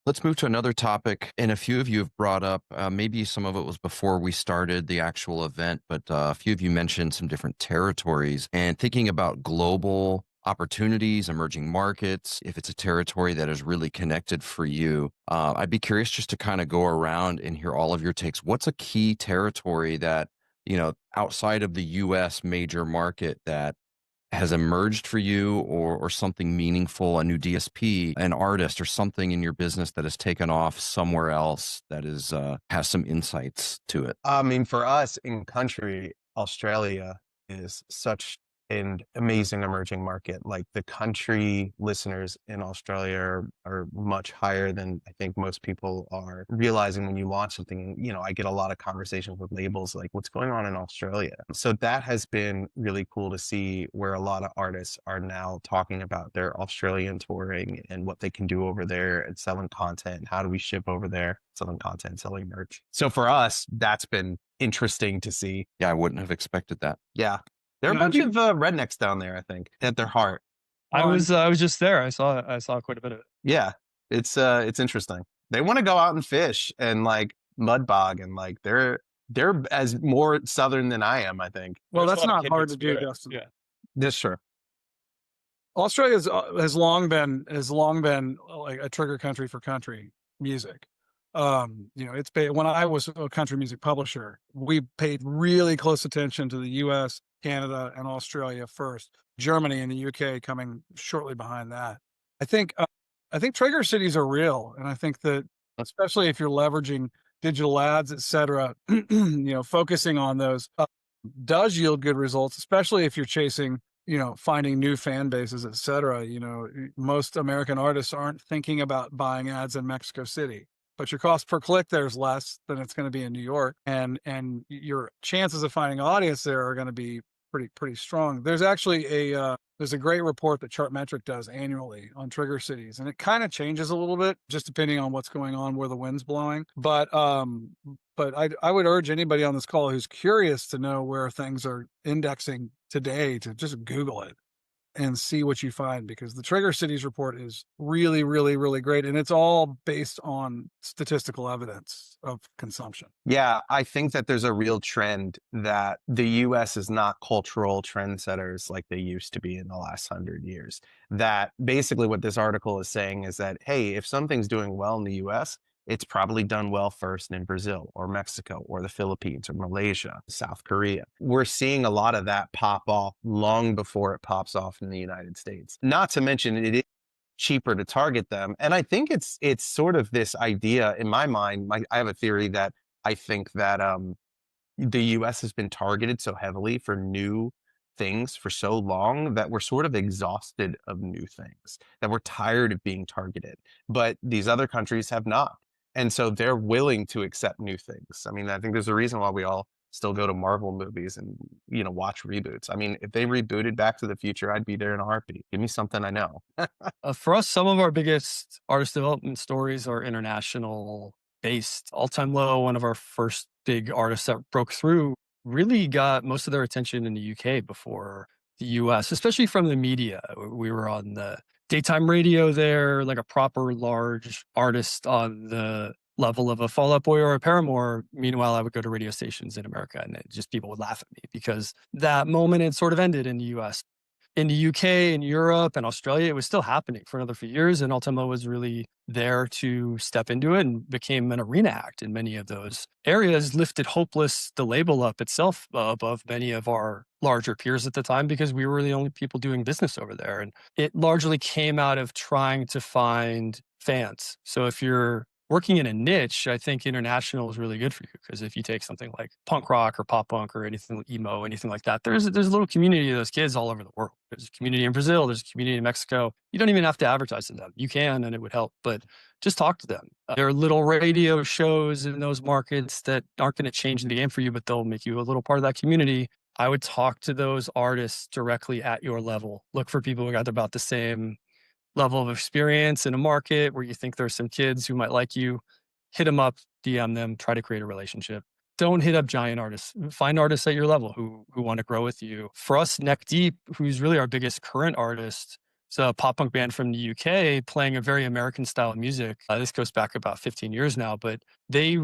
Let's move to another topic. And a few of you have brought up, maybe some of it was before we started the actual event, but a few of you mentioned some different territories and thinking about global opportunities, emerging markets, if it's a territory that is really connected for you. I'd be curious just to kind of go around and hear all of your takes. What's a key territory that, outside of the US major market that has emerged for you or something meaningful, a new DSP, an artist or something in your business that has taken off somewhere else that is has some insights to it? I mean, for us in country, Australia is such an amazing emerging market. Like the country listeners in Australia are much higher than I think most people are realizing when you launch something. I get a lot of conversations with labels like, what's going on in Australia? So that has been really cool to see where a lot of artists are now talking about their Australian touring and what they can do over there and selling content. How do we ship over there? Selling content, selling merch. So for us, that's been interesting to see. Yeah, I wouldn't have expected that. Yeah. They're a You know, I bunch think of rednecks down there, I think, at their heart. I was just there. I saw quite a bit of it. Yeah. It's interesting. They want to go out and fish and like mud bog and like they're as more southern than I am, I think. Well, There's a that's lot of not hard kindred to do, spirit. Justin. Yeah. This sure. Australia has long been like a trigger country for country music. When I was a country music publisher, we paid really close attention to the U.S., Canada, and Australia first. Germany and the UK coming shortly behind that. I think I think trigger cities are real, and I think that especially if you're leveraging digital ads, et cetera, focusing on those does yield good results, especially if you're chasing, finding new fan bases, et cetera. Most American artists aren't thinking about buying ads in Mexico City, but your cost per click there is less than it's going to be in New York, and your chances of finding an audience there are going to be pretty strong. There's actually there's a great report that Chartmetric does annually on trigger cities, and it kind of changes a little bit just depending on what's going on, where the wind's blowing. But I would urge anybody on this call who's curious to know where things are indexing today to just Google it and see what you find, because the Trigger Cities report is really, really, really great. And it's all based on statistical evidence of consumption. Yeah, I think that there's a real trend that the US is not cultural trendsetters like they used to be in the last 100 years. That basically what this article is saying is that, hey, if something's doing well in the US, it's probably done well first in Brazil or Mexico or the Philippines or Malaysia, South Korea. We're seeing a lot of that pop off long before it pops off in the United States. Not to mention it is cheaper to target them. And I think it's sort of this idea in my mind. I have a theory that I think that the US has been targeted so heavily for new things for so long that we're sort of exhausted of new things, that we're tired of being targeted. But these other countries have not. And so they're willing to accept new things. I mean, I think there's a reason why we all still go to Marvel movies and, watch reboots. I mean, if they rebooted Back to the Future, I'd be there in a heartbeat. Give me something I know. For us, some of our biggest artist development stories are international based. All Time Low, one of our first big artists that broke through, really got most of their attention in the UK before the US, especially from the media. We were on the daytime radio there, like a proper large artist on the level of a Fall Out Boy or a Paramore. Meanwhile, I would go to radio stations in America and just people would laugh at me because that moment had sort of ended in the US. In the UK and Europe and Australia, it was still happening for another few years. And Ultimo was really there to step into it and became an arena act in many of those areas, lifted Hopeless, the label, up itself above many of our larger peers at the time because we were the only people doing business over there. And it largely came out of trying to find fans. So if you're working in a niche, I think international is really good for you because if you take something like punk rock or pop punk or anything emo, anything like that, there's a little community of those kids all over the world. There's a community in Brazil, there's a community in Mexico. You don't even have to advertise to them. You can, and it would help, but just talk to them. There are little radio shows in those markets that aren't going to change the game for you, but they'll make you a little part of that community. I would talk to those artists directly at your level. Look for people who got about the same level of experience in a market where you think there's some kids who might like you. Hit them up, DM them, try to create a relationship. Don't hit up giant artists. Find artists at your level who want to grow with you. For us, Neck Deep, who's really our biggest current artist, It's a pop punk band from the UK playing a very American style of music. This goes back about 15 years now, but they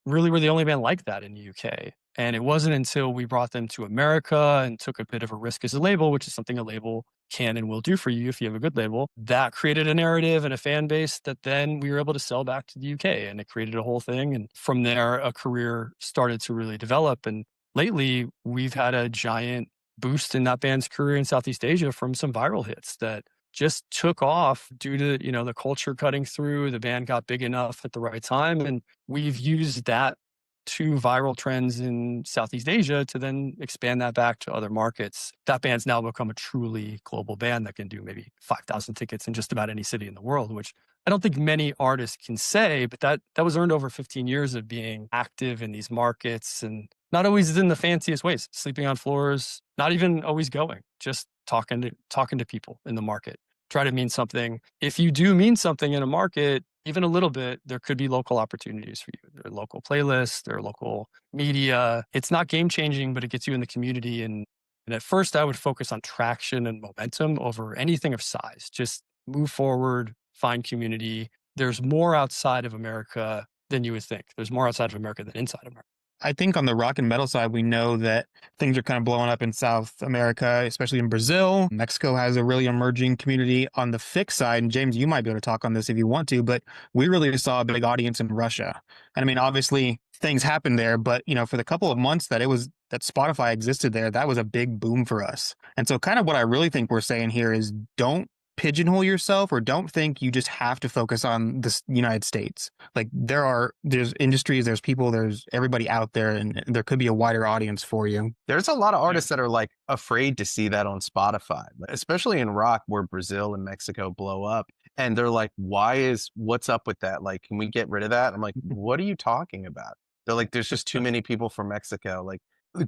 really were the only band like that in the UK. And it wasn't until we brought them to America and took a bit of a risk as a label, which is something a label can and will do for you if you have a good label, that created a narrative and a fan base that then we were able to sell back to the UK, and it created a whole thing. And from there, a career started to really develop. And lately, we've had a giant boost in that band's career in Southeast Asia from some viral hits that just took off due to, the culture cutting through. The band got big enough at the right time, and we've used that two viral trends in Southeast Asia to then expand that back to other markets. That band's now become a truly global band that can do maybe 5,000 tickets in just about any city in the world, which I don't think many artists can say, but that was earned over 15 years of being active in these markets, and not always in the fanciest ways, sleeping on floors, not even always going, just talking to people in the market. Try to mean something. If you do mean something in a market, even a little bit, there could be local opportunities for you. There are local playlists, there are local media. It's not game changing, but it gets you in the community. And at first, I would focus on traction and momentum over anything of size. Just move forward, find community. There's more outside of America than you would think. There's more outside of America than inside America. I think on the rock and metal side, we know that things are kind of blowing up in South America, especially in Brazil. Mexico has a really emerging community on the fixed side. And James, you might be able to talk on this if you want to, but we really saw a big audience in Russia. And I mean, obviously things happened there, but for the couple of months that Spotify existed there, that was a big boom for us. And so kind of what I really think we're saying here is don't pigeonhole yourself, or don't think you just have to focus on the United States. Like there's industries, there's people, there's everybody out there, and there could be a wider audience for you. There's a lot of artists that are like afraid to see that on Spotify, especially in rock where Brazil and Mexico blow up. And they're like, what's up with that? Like, can we get rid of that? I'm like, what are you talking about? They're like, there's just too many people from Mexico. Like,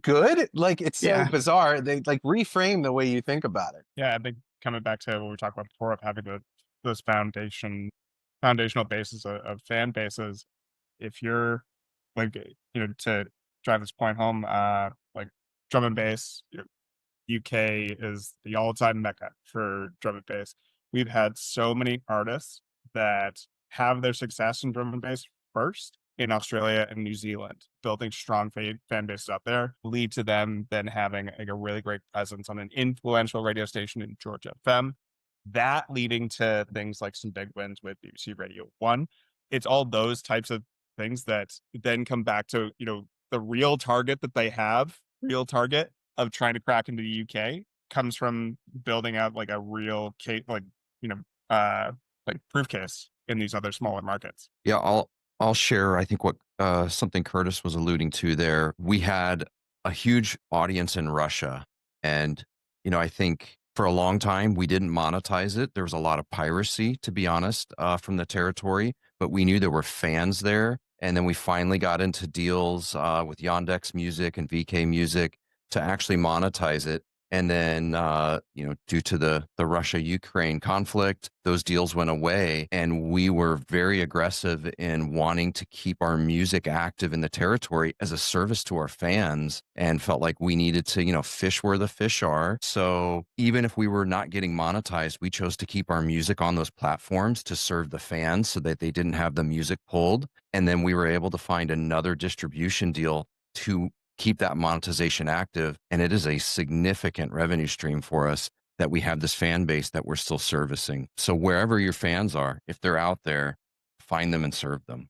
good? Like, it's so bizarre. They like reframe the way you think about it. Yeah, I think coming back to what we talked about before of having those foundational basis of fan bases, if you're like, to drive this point home, like drum and bass, UK is the all-time mecca for drum and bass. We've had so many artists that have their success in drum and bass first in Australia and New Zealand, building strong fan bases out there, lead to them then having like a really great presence on an influential radio station in Georgia FM. That leading to things like some big wins with BBC Radio 1. It's all those types of things that then come back to, the real target that they have, real target of trying to crack into the UK comes from building out like a real case, like proof case in these other smaller markets. Yeah, I'll share, I think, what something Curtis was alluding to there. We had a huge audience in Russia. And, I think for a long time, we didn't monetize it. There was a lot of piracy, to be honest, from the territory. But we knew there were fans there. And then we finally got into deals with Yandex Music and VK Music to actually monetize it. And then, due to the Russia-Ukraine conflict, those deals went away. And we were very aggressive in wanting to keep our music active in the territory as a service to our fans, and felt like we needed to, fish where the fish are. So even if we were not getting monetized, we chose to keep our music on those platforms to serve the fans so that they didn't have the music pulled. And then we were able to find another distribution deal to keep that monetization active. And it is a significant revenue stream for us that we have this fan base that we're still servicing. So wherever your fans are, if they're out there, find them and serve them.